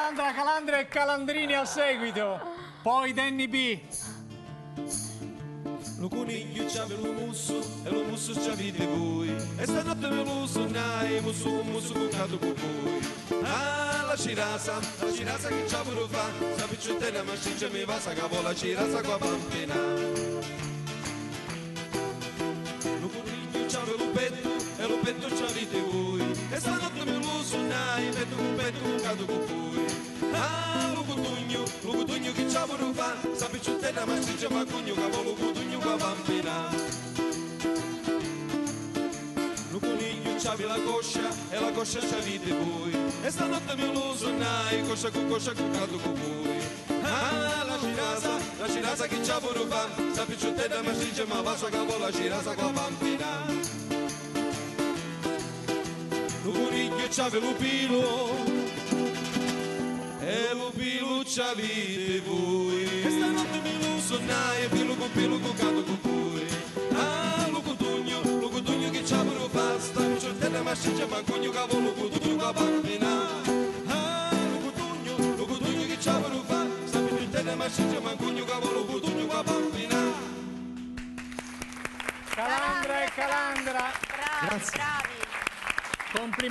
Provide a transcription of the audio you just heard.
Calandra, Calandra e Calandrini al seguito. Poi Danny B. Lo coniglio c'aveva lo musso e lo musso c'avete voi. E stanotte me lo sognai, musso con cato con voi. Ah, la cirasa che c'ha pure fa. Sa picciotella ma sciccia mi va, sa cavo la cirasa qua bambina. Lo coniglio c'aveva lo petto e lo petto c'avete voi. E stanotte me lo sognai, petto con cato con voi. Ah, lo cotugno che c'ha pure fa. Sa picciotella ma sciccia ma cugno cavo lo cotugno qua bambina. Lo coniglio c'avi la coscia e la coscia c'avete voi. E stanotte me lo sognai, coscia con cato con voi. Ah, la cirasa che c'ha pure fa. Sa picciotella ma sciccia ma va, sa cavo la cirasa qua bambina. Lo coniglio c'aveva lo pilo e lo pilo c'avete voi. E stanotte me lo sognai, pilo con cato con voi. Ah, lo cotugno che c'ha pure fa. Sta picciotella ma sciccia ma cugno cavo lo cotugno qua bambina. Ah, lo cotugno che c'ha pure fa. Sta picciotella ma sciccia ma cugno cavo lo cotugno qua bambina. Calandra e Calandra. Bravi, bravi. Complimenti.